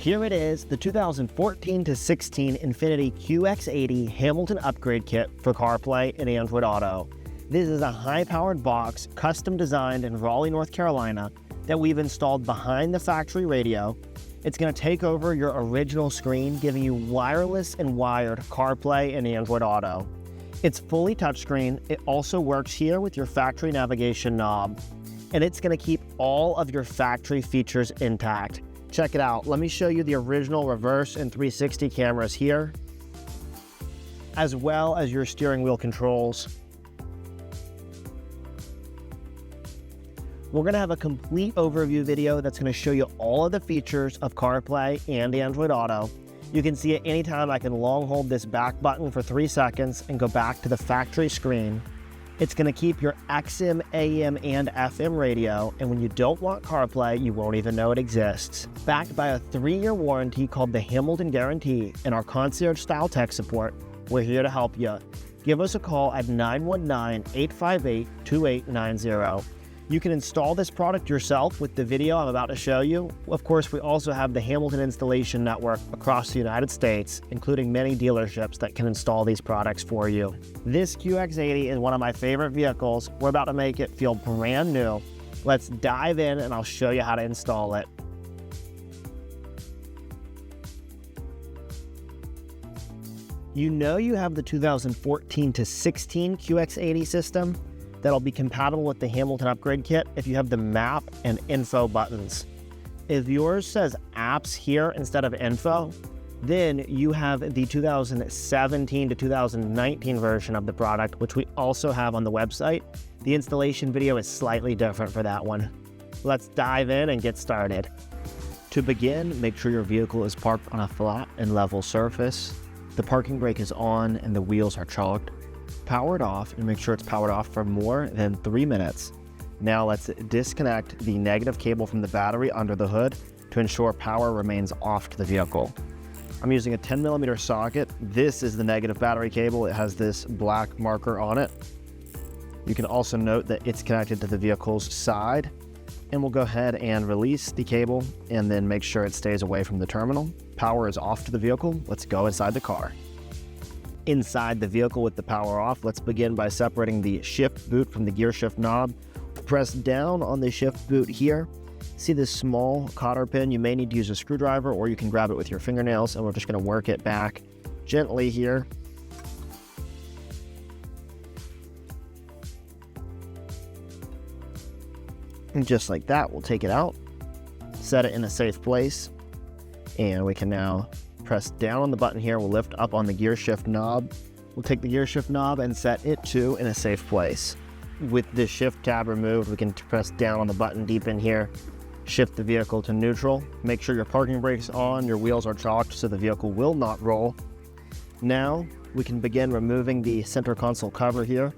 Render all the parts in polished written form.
Here it is, the 2014 to 16 Infiniti QX80 Hamilton Upgrade Kit for CarPlay and Android Auto. This is a high-powered box, custom designed in Raleigh, North Carolina, that we've installed behind the factory radio. It's going to take over your original screen, giving you wireless and wired CarPlay and Android Auto. It's fully touchscreen. It also works here with your factory navigation knob, and it's going to keep all of your factory features intact. Check it out. Let me show you the original reverse and 360 cameras here, as well as your steering wheel controls. We're going to have a complete overview video that's going to show you all of the features of CarPlay and Android Auto. You can see at any time I can long hold this back button for 3 seconds and go back to the factory screen. It's going to keep your XM, AM, and FM radio, and when you don't want CarPlay, you won't even know it exists. Backed by a 3-year warranty called the Hamilton Guarantee and our concierge-style tech support, we're here to help you. Give us a call at 919-858-2890. You can install this product yourself with the video I'm about to show you. Of course, we also have the Hamilton installation network across the United States, including many dealerships that can install these products for you. This QX80 is one of my favorite vehicles. We're about to make it feel brand new. Let's dive in and I'll show you how to install it. You know you have the 2014 to 16 QX80 system that'll be compatible with the Hamilton Upgrade Kit if you have the map and info buttons. If yours says apps here instead of info, then you have the 2017 to 2019 version of the product, which we also have on the website. The installation video is slightly different for that one. Let's dive in and get started. To begin, make sure your vehicle is parked on a flat and level surface. The parking brake is on and the wheels are charged. Power it off and make sure it's powered off for more than 3 minutes. Now let's disconnect the negative cable from the battery under the hood to ensure power remains off to the vehicle. I'm using a 10mm socket. This is the negative battery cable. It has this black marker on it. You can also note that it's connected to the vehicle's side. And we'll go ahead and release the cable and then make sure it stays away from the terminal. Power is off to the vehicle. Let's go inside the car. Inside the vehicle with the power off, let's begin by separating the shift boot from the gear shift knob. Press down on the shift boot here. See this small cotter pin? You may need to use a screwdriver or you can grab it with your fingernails, and we're just going to work it back gently here. And just like that, we'll take it out, set it in a safe place, and we can now press down on the button here. We'll lift up on the gear shift knob. We'll take the gear shift knob and set it to in a safe place. With the shift tab removed, we can press down on the button deep in here, shift the vehicle to neutral. Make sure your parking brake's on, your wheels are chalked so the vehicle will not roll. Now we can begin removing the center console cover here.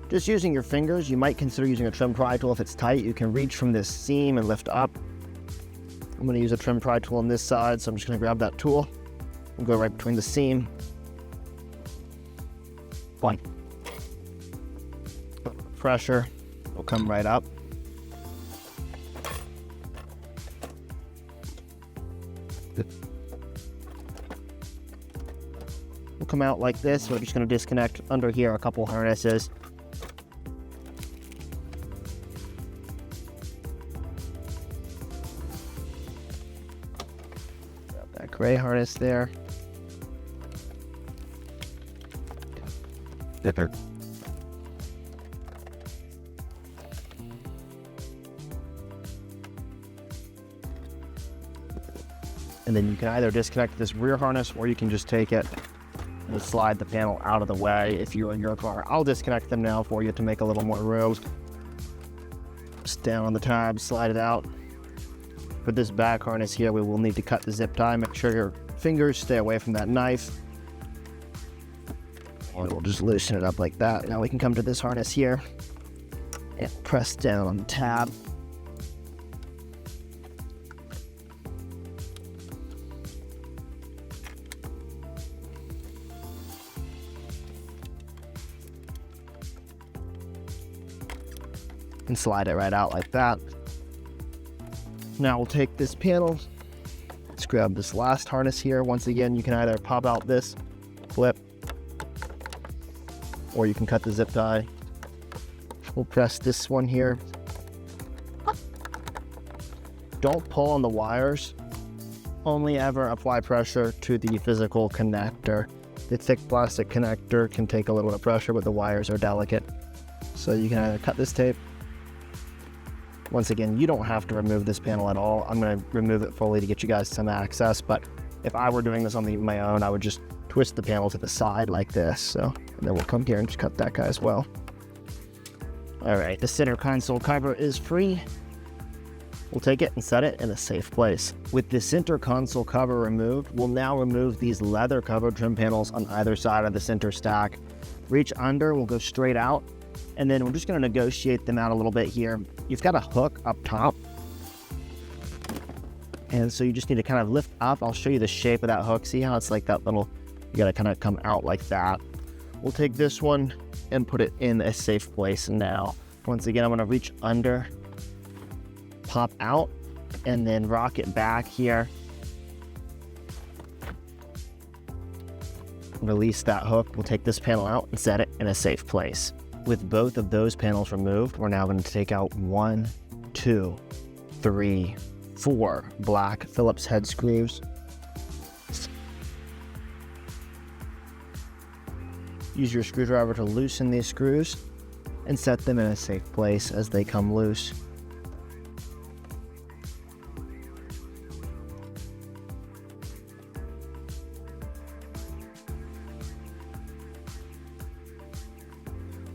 Just using your fingers, you might consider using a trim pry tool if it's tight. You can reach from this seam and lift up. I'm going to use a trim pry tool on this side, so I'm just going to grab that tool. We'll go right between the seam. One. Pressure will come right up. We'll come out like this. We're just going to disconnect under here a couple harnesses. Grab that gray harness there. Zipper. And then you can either disconnect this rear harness or you can just take it and slide the panel out of the way if you're in your car. I'll disconnect them now for you to make a little more room. Just down on the tab, slide it out. For this back harness here, we will need to cut the zip tie. Make sure your fingers stay away from that knife. And we'll just loosen it up like that. Now we can come to this harness here and press down on the tab. And slide it right out like that. Now we'll take this panel, Let's grab this last harness here. Once again, you can either pop out this clip or you can cut the zip tie. We'll press this one here. Don't pull on the wires. Only ever apply pressure to the physical connector. The thick plastic connector can take a little bit of pressure, but the wires are delicate. So you can either cut this tape. Once again, you don't have to remove this panel at all. I'm going to remove it fully to get you guys some access, but if I were doing this on my own, I would just twist the panel to the side like this. So, and then we'll come here and just cut that guy as well. All right, the center console cover is free. We'll take it and set it in a safe place. With the center console cover removed, we'll now remove these leather covered trim panels on either side of the center stack. Reach under, we'll go straight out, and then we're just going to negotiate them out a little bit here. You've got a hook up top, and so you just need to kind of lift up. I'll show you the shape of that hook. See how it's like that little, you got to kind of come out like that. We'll take this one and put it in a safe place now. Once again, I'm going to reach under, pop out, and then rock it back here. Release that hook. We'll take this panel out and set it in a safe place. With both of those panels removed, we're now going to take out 1, 2, 3, 4 black Phillips head screws. Use your screwdriver to loosen these screws and set them in a safe place as they come loose.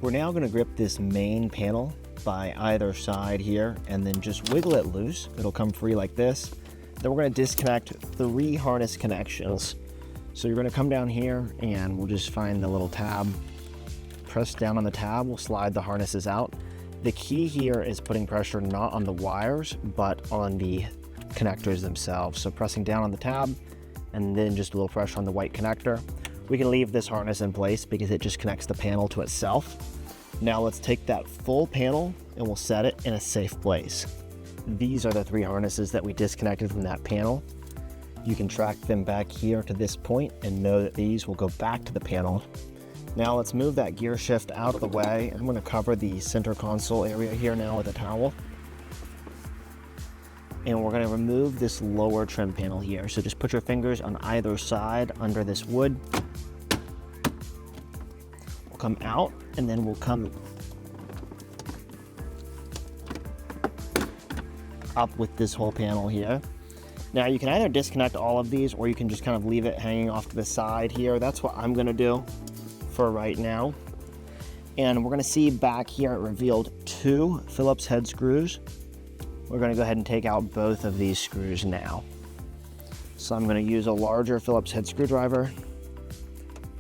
We're now going to grip this main panel by either side here and then just wiggle it loose. It'll come free like this. Then we're going to disconnect 3 harness connections. So you're going to come down here and we'll just find the little tab. Press down on the tab, we'll slide the harnesses out. The key here is putting pressure not on the wires, but on the connectors themselves. So pressing down on the tab and then just a little pressure on the white connector. We can leave this harness in place because it just connects the panel to itself. Now let's take that full panel and we'll set it in a safe place. These are the 3 harnesses that we disconnected from that panel. You can track them back here to this point and know that these will go back to the panel. Now let's move that gear shift out of the way. I'm going to cover the center console area here now with a towel. And we're going to remove this lower trim panel here. So just put your fingers on either side under this wood. We'll come out and then we'll come up with this whole panel here. Now you can either disconnect all of these or you can just kind of leave it hanging off to the side here. That's what I'm going to do for right now. And we're going to see back here it revealed 2 Phillips head screws. We're going to go ahead and take out both of these screws now. So I'm going to use a larger Phillips head screwdriver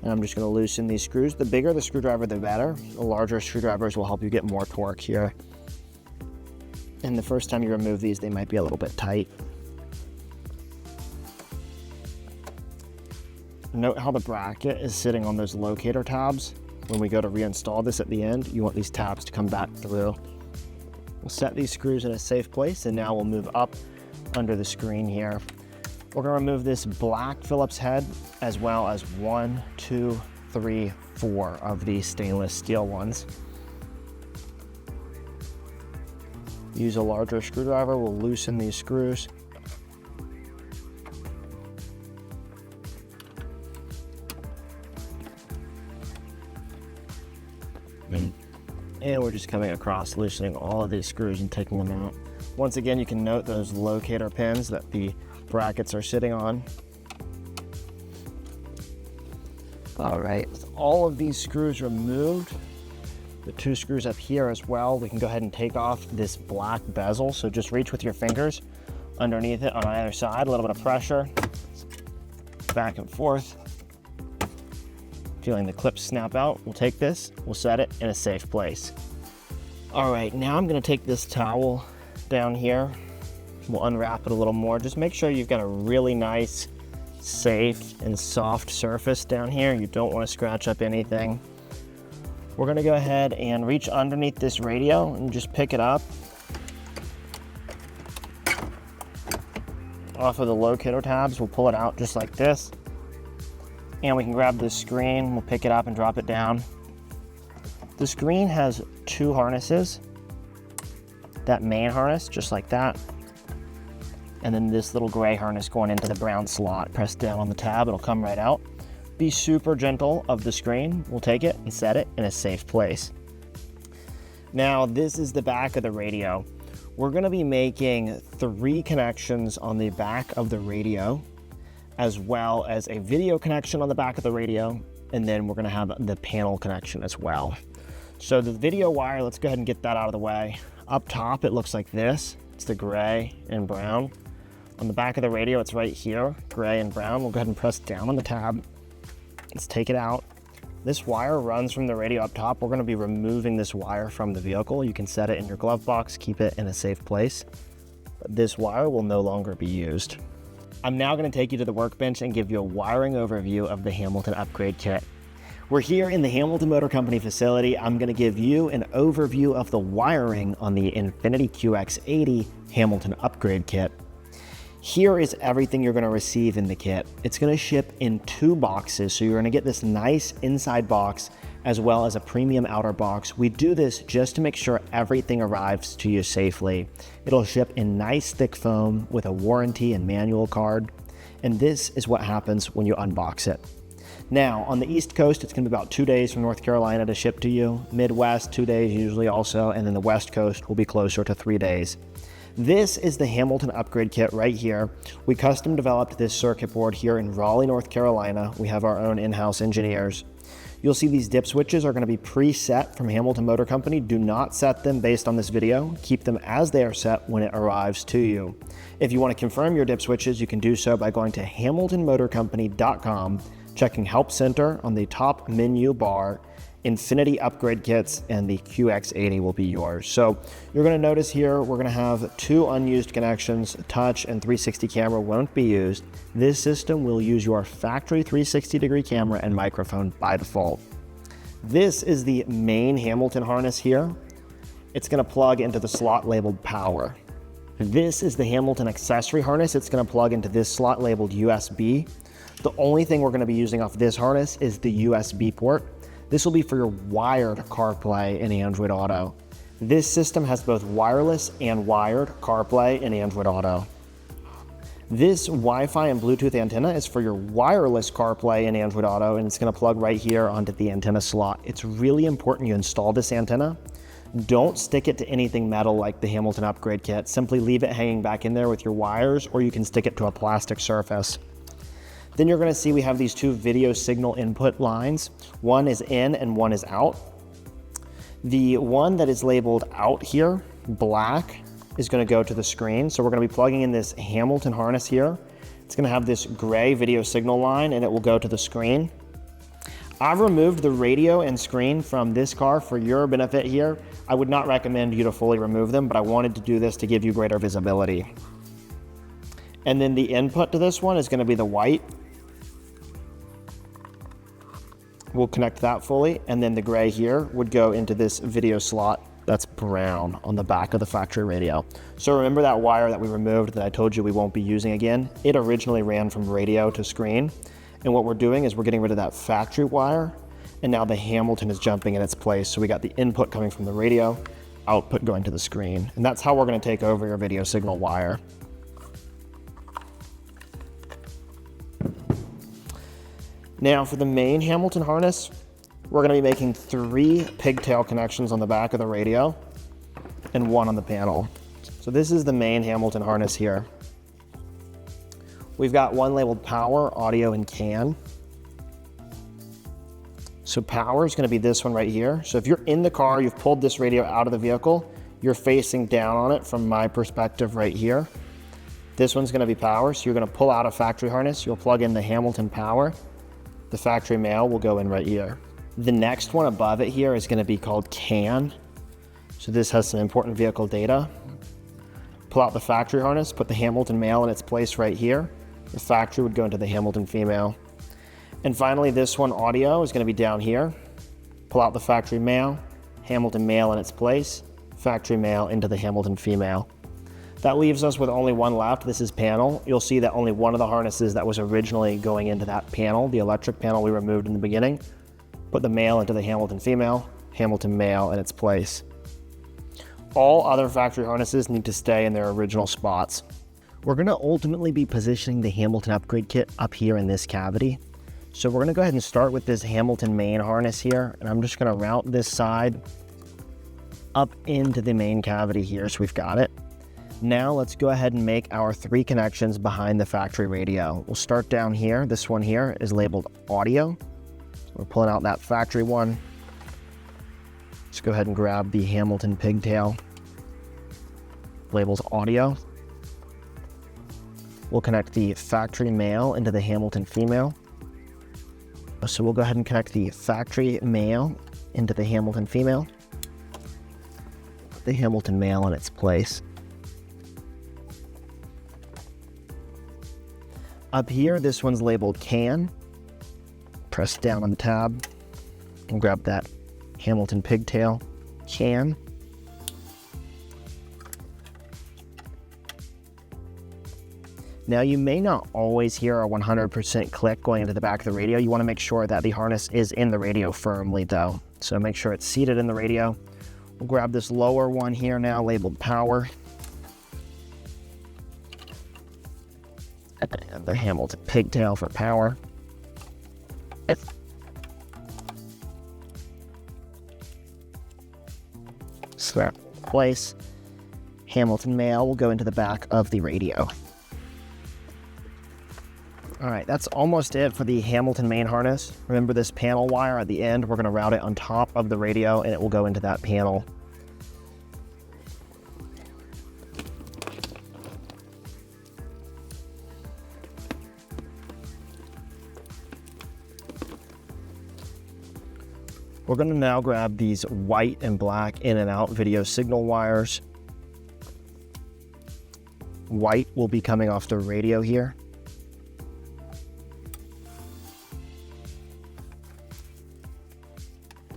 and I'm just going to loosen these screws. The bigger the screwdriver, the better. The larger screwdrivers will help you get more torque here. And the first time you remove these, they might be a little bit tight. Note how the bracket is sitting on those locator tabs. When we go to reinstall this at the end, you want these tabs to come back through. We'll set these screws in a safe place and now we'll move up under the screen here. We're going to remove this black Phillips head as well as 1, 2, 3, 4 of these stainless steel ones. Use a larger screwdriver, we'll loosen these screws. And we're just coming across, loosening all of these screws and taking them out. Once again, you can note those locator pins that the brackets are sitting on. All right, with all of these screws removed, the 2 screws up here as well, we can go ahead and take off this black bezel. So just reach with your fingers underneath it on either side, a little bit of pressure, back and forth. Feeling the clips snap out, we'll take this, we'll set it in a safe place. All right, now I'm gonna take this towel down here. We'll unwrap it a little more. Just make sure you've got a really nice, safe, and soft surface down here. You don't wanna scratch up anything. We're gonna go ahead and reach underneath this radio and just pick it up. off of the locator tabs. We'll pull it out just like this. And we can grab this screen, we'll pick it up and drop it down. The screen has two harnesses. That main harness, just like that. And then this little gray harness going into the brown slot. Press down on the tab, it'll come right out. Be super gentle of the screen. We'll take it and set it in a safe place. Now, this is the back of the radio. We're gonna be making 3 connections on the back of the radio, as well as a video connection on the back of the radio, and then we're gonna have the panel connection as well. So the video wire, let's go ahead and get that out of the way. Up top, it looks like this. It's the gray and brown. On the back of the radio, it's right here, gray and brown. We'll go ahead and press down on the tab. Let's take it out. This wire runs from the radio up top. We're gonna be removing this wire from the vehicle. You can set it in your glove box, keep it in a safe place. But this wire will no longer be used. I'm now gonna take you to the workbench and give you a wiring overview of the Hamilton Upgrade Kit. We're here in the Hamilton Motor Company facility. I'm gonna give you an overview of the wiring on the Infiniti QX80 Hamilton Upgrade Kit. Here is everything you're gonna receive in the kit. It's gonna ship in 2 boxes, so you're gonna get this nice inside box as well as a premium outer box. We do this just to make sure everything arrives to you safely. It'll ship in nice thick foam with a warranty and manual card, and this is what happens when you unbox it. Now, on the East Coast, it's gonna be about 2 days from North Carolina to ship to you. Midwest, 2 days usually also, and then the West Coast will be closer to 3 days. This is the Hamilton Upgrade Kit right here. We custom developed this circuit board here in Raleigh, North Carolina. We have our own in-house engineers. You'll see these dip switches are going to be preset from Hamilton Motor Company. Do not set them based on this video. Keep them as they are set when it arrives to you. If you want to confirm your dip switches, you can do so by going to hamiltonmotorcompany.com, checking Help Center on the top menu bar. Infiniti Upgrade Kits and the QX80 will be yours. So you're going to notice here we're going to have 2 unused connections. Touch and 360 camera won't be used. This system will use your factory 360-degree camera and microphone by default. This is the main Hamilton harness here. It's going to plug into the slot labeled power. This is the Hamilton accessory harness. It's going to plug into this slot labeled USB. The only thing we're going to be using off this harness is the USB port. This will be for your wired CarPlay in Android Auto. This system has both wireless and wired CarPlay in Android Auto. This Wi-Fi and Bluetooth antenna is for your wireless CarPlay in Android Auto, and it's gonna plug right here onto the antenna slot. It's really important you install this antenna. Don't stick it to anything metal like the Hamilton Upgrade Kit. Simply leave it hanging back in there with your wires, or you can stick it to a plastic surface. Then you're going to see we have these 2 video signal input lines. One is in and one is out. The one that is labeled out here, black, is going to go to the screen. So we're going to be plugging in this Hamilton harness here. It's going to have this gray video signal line and it will go to the screen. I've removed the radio and screen from this car for your benefit here. I would not recommend you to fully remove them, but I wanted to do this to give you greater visibility. And then the input to this one is going to be the white. We'll connect that fully, and then the gray here would go into this video slot that's brown on the back of the factory radio. So remember that wire that we removed that I told you we won't be using again? It originally ran from radio to screen, and what we're doing is we're getting rid of that factory wire, and now the Hamilton is jumping in its place. So we got the input coming from the radio, output going to the screen, and that's how we're going to take over your video signal wire. Now for the main Hamilton harness, we're going to be making 3 pigtail connections on the back of the radio and 1 on the panel. So this is the main Hamilton harness here. We've got 1 labeled power, audio, and CAN. So power is going to be this one right here. So if you're in the car, you've pulled this radio out of the vehicle, you're facing down on it from my perspective right here. This one's going to be power, so you're going to pull out a factory harness, you'll plug in the Hamilton power. The factory male will go in right here. The next one above it here is going to be called CAN. So this has some important vehicle data. Pull out the factory harness, put the Hamilton male in its place right here. The factory would go into the Hamilton female. And finally, this one, audio, is going to be down here. Pull out the factory male, Hamilton male in its place, factory male into the Hamilton female. That leaves us with only one left. This is panel. You'll see that only one of the harnesses that was originally going into that panel, the electric panel we removed in the beginning, put the male into the Hamilton female, Hamilton male in its place. All other factory harnesses need to stay in their original spots. We're going to ultimately be positioning the Hamilton Upgrade Kit up here in this cavity. So we're going to go ahead and start with this Hamilton main harness here, and I'm just going to route this side up into the main cavity here, so we've got it. Now let's go ahead and make our 3 connections behind the factory radio. We'll start down here. This one here is labeled audio. We're pulling out that factory one. Let's go ahead and grab the Hamilton pigtail. Labels audio. We'll connect the factory male into the Hamilton female. So we'll go ahead and connect the factory male into the Hamilton female. Put the Hamilton male in its place. Up here, this one's labeled can. Press down on the tab and grab that Hamilton pigtail can. Now you may not always hear a 100% click going into the back of the radio. You want to make sure that the harness is in the radio firmly though. So make sure it's seated in the radio. We'll grab this lower one here now labeled power. And the Hamilton pigtail for power. Slap in place. Hamilton male will go into the back of the radio. All right, that's almost it for the Hamilton main harness. Remember this panel wire at the end, we're gonna route it on top of the radio and it will go into that panel. We're going to now grab these white and black in and out video signal wires. White will be coming off the radio here.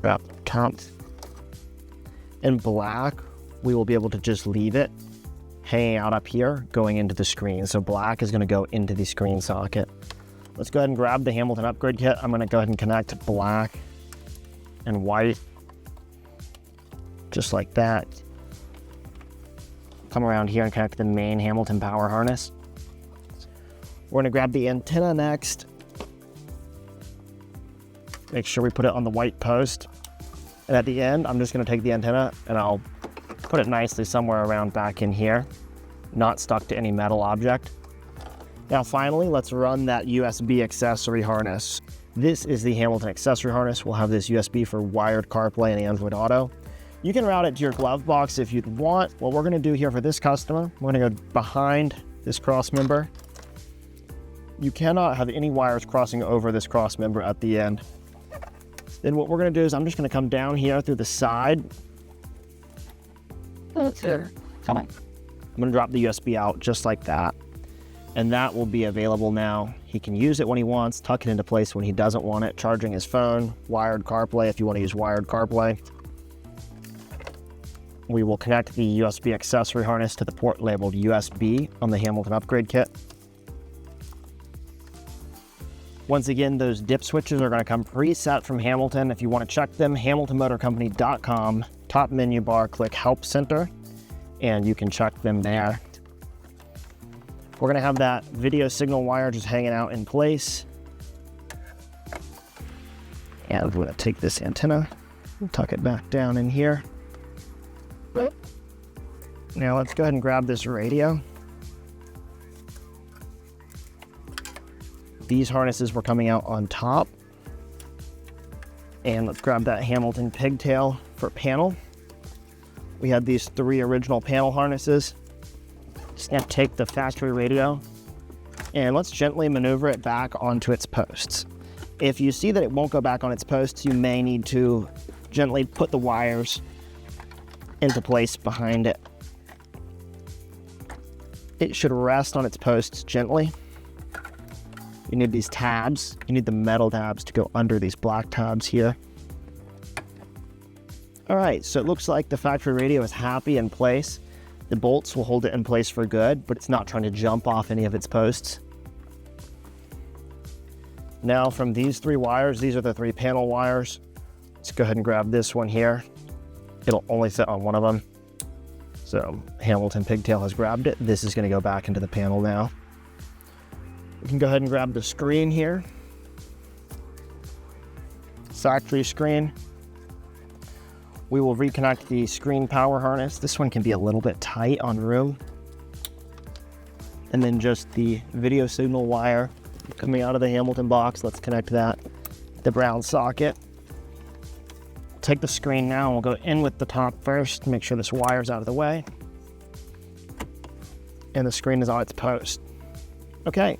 Grab the top. And black, we will be able to just leave it hanging out up here, going into the screen. So black is going to go into the screen socket. Let's go ahead and grab the Hamilton Upgrade Kit. I'm going to go ahead and connect black and white, just like that. Come around here and connect the main Hamilton power harness. We're going to grab the antenna next. Make sure we put it on the white post. And at the end, I'm just going to take the antenna and I'll put it nicely somewhere around back in here, not stuck to any metal object. Now finally, let's run that USB accessory harness. This is the Hamilton accessory harness. We'll have this USB for wired CarPlay and Android Auto. You can route it to your glove box if you'd want. What we're going to do here for this customer, we're going to go behind this cross member. You cannot have any wires crossing over this cross member at the end. Then what we're going to do is I'm just going to come down here through the side. Come on. I'm going to drop the USB out just like that. And that will be available now. He can use it when he wants, tuck it into place when he doesn't want it, charging his phone, wired CarPlay if you want to use wired CarPlay. We will connect the USB accessory harness to the port labeled USB on the Hamilton Upgrade Kit. Once again, those dip switches are going to come preset from Hamilton. If you want to check them, hamiltonmotorcompany.com, top menu bar, click Help Center, and you can check them there. We're going to have that video signal wire just hanging out in place. And we're going to take this antenna and tuck it back down in here. Now let's go ahead and grab this radio. These harnesses were coming out on top. And let's grab that Hamilton pigtail for panel. We had these 3 original panel harnesses. Just gonna take the factory radio and let's gently maneuver it back onto its posts. If you see that it won't go back on its posts, you may need to gently put the wires into place behind it. It should rest on its posts gently. You need these tabs. You need the metal tabs to go under these black tabs here. All right, so it looks like the factory radio is happy in place. The bolts will hold it in place for good, but it's not trying to jump off any of its posts. Now from these 3 wires, these are the 3 panel wires. Let's go ahead and grab this one here. It'll only fit on one of them. So Hamilton Pigtail has grabbed it. This is going to go back into the panel now. We can go ahead and grab the screen here. Factory screen. We will reconnect the screen power harness. This one can be a little bit tight on room. And then just the video signal wire coming out of the Hamilton box. Let's connect that. The brown socket. Take the screen now and we'll go in with the top first. Make sure this wire's out of the way. And the screen is on its post. Okay.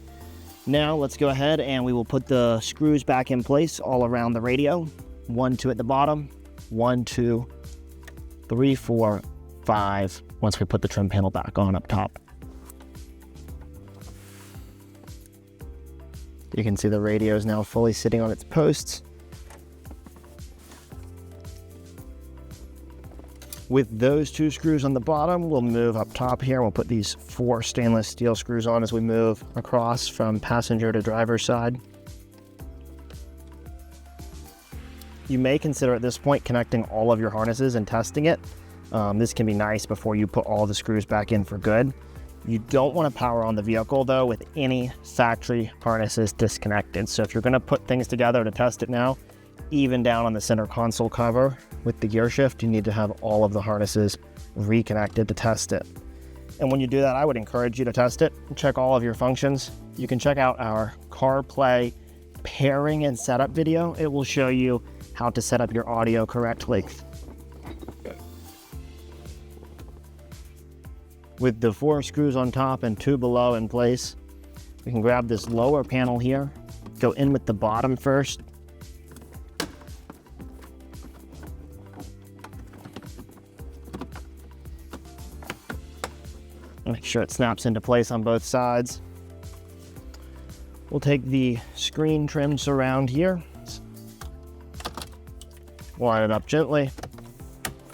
Now let's go ahead and we will put the screws back in place all around the radio. 1, 2 at the bottom, 1, 2, 3, 4, 5, once we put the trim panel back on up top. You can see the radio is now fully sitting on its posts. With those 2 screws on the bottom, we'll move up top here. We'll put these 4 stainless steel screws on as we move across from passenger to driver's side. You may consider at this point connecting all of your harnesses and testing it. This can be nice before you put all the screws back in for good. You don't want to power on the vehicle though with any factory harnesses disconnected. So if you're going to put things together to test it now, even down on the center console cover with the gear shift, you need to have all of the harnesses reconnected to test it. And when you do that, I would encourage you to test it and check all of your functions. You can check out our CarPlay pairing and setup video. It will show you how to set up your audio correctly. With the 4 screws on top and 2 below in place, we can grab this lower panel here, go in with the bottom first. Make sure it snaps into place on both sides. We'll take the screen trim surround here, line it up gently,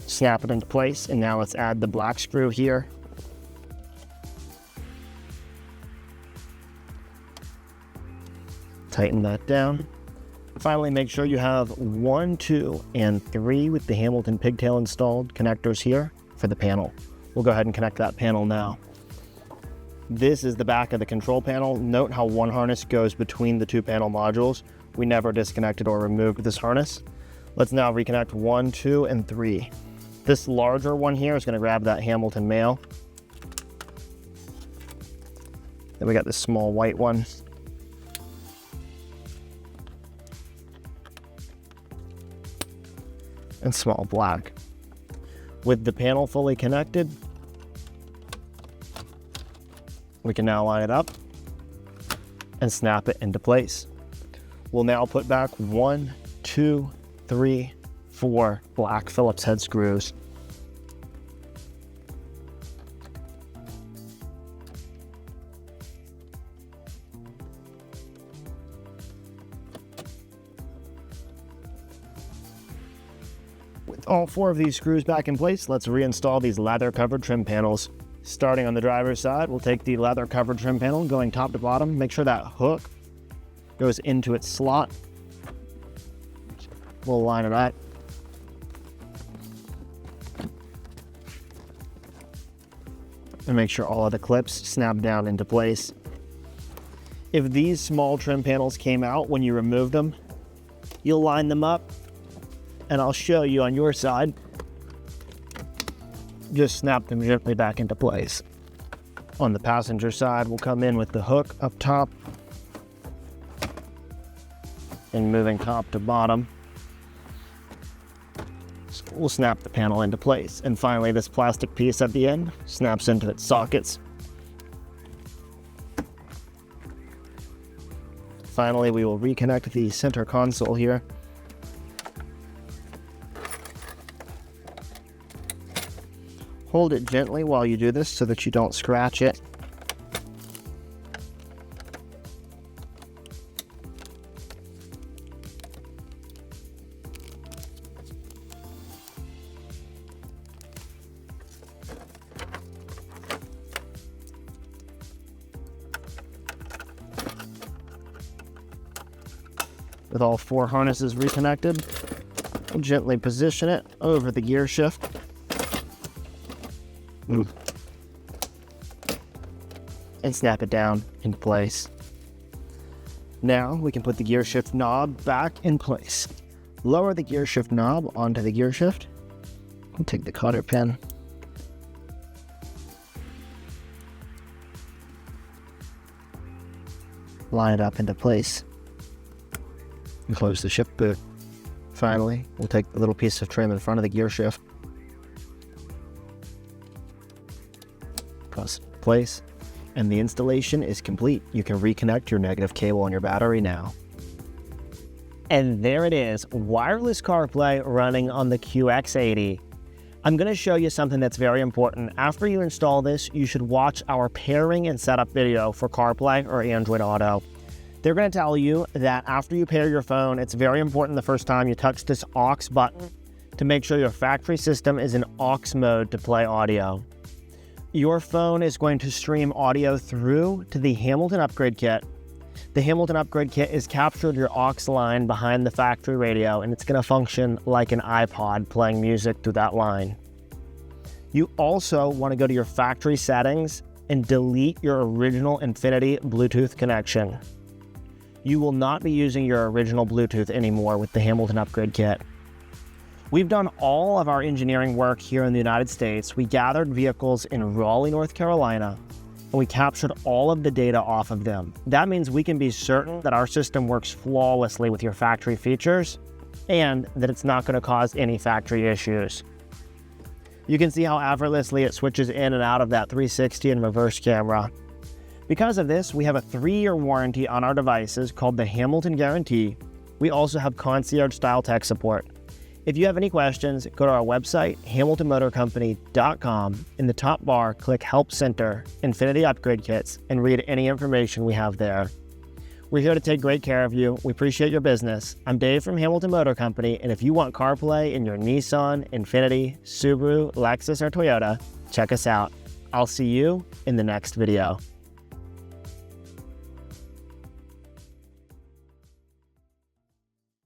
snap it into place, and now let's add the black screw here. Tighten that down. Finally, make sure you have 1, 2, and 3 with the Hamilton Pigtail installed connectors here for the panel. We'll go ahead and connect that panel now. This is the back of the control panel. Note how one harness goes between the 2 panel modules. We never disconnected or removed this harness. Let's now reconnect 1, 2, and 3. This larger one here is going to grab that Hamilton male. Then we got this small white one. And small black. With the panel fully connected, we can now line it up and snap it into place. We'll now put back 1, 2, 3, 4 black Phillips head screws. With all 4 of these screws back in place, let's reinstall these leather covered trim panels. Starting on the driver's side, we'll take the leather covered trim panel going top to bottom. Make sure that hook goes into its slot. We'll line it up. And make sure all of the clips snap down into place. If these small trim panels came out when you removed them, you'll line them up, and I'll show you on your side. Just snap them gently back into place. On the passenger side, we'll come in with the hook up top and moving top to bottom. So we'll snap the panel into place. And finally, this plastic piece at the end snaps into its sockets. Finally, we will reconnect the center console here. Hold it gently while you do this so that you don't scratch it. With all 4 harnesses reconnected, we'll gently position it over the gear shift. And snap it down in place. Now we can put the gear shift knob back in place. Lower the gear shift knob onto the gear shift. And take the cotter pin. Line it up into place. And close the shift boot. Finally, we'll take the little piece of trim in front of the gear shift. Press in place. And the installation is complete. You can reconnect your negative cable on your battery now. And there it is, wireless CarPlay running on the QX80. I'm going to show you something that's very important. After you install this, you should watch our pairing and setup video for CarPlay or Android Auto. They're going to tell you that after you pair your phone, it's very important the first time you touch this aux button to make sure your factory system is in aux mode to play audio. Your phone is going to stream audio through to the Hamilton Upgrade Kit. The Hamilton Upgrade Kit is captured your aux line behind the factory radio, and it's going to function like an iPod playing music through that line. You also want to go to your factory settings and delete your original Infiniti Bluetooth connection. You will not be using your original Bluetooth anymore with the Hamilton Upgrade Kit. We've done all of our engineering work here in the United States. We gathered vehicles in Raleigh, North Carolina, and we captured all of the data off of them. That means we can be certain that our system works flawlessly with your factory features and that it's not going to cause any factory issues. You can see how effortlessly it switches in and out of that 360 and reverse camera. Because of this, we have a 3-year warranty on our devices called the Hamilton Guarantee. We also have concierge-style tech support. If you have any questions, go to our website, hamiltonmotorcompany.com. In the top bar, click Help Center, Infiniti Upgrade Kits, and read any information we have there. We're here to take great care of you. We appreciate your business. I'm Dave from Hamilton Motor Company, and if you want CarPlay in your Nissan, Infiniti, Subaru, Lexus, or Toyota, check us out. I'll see you in the next video.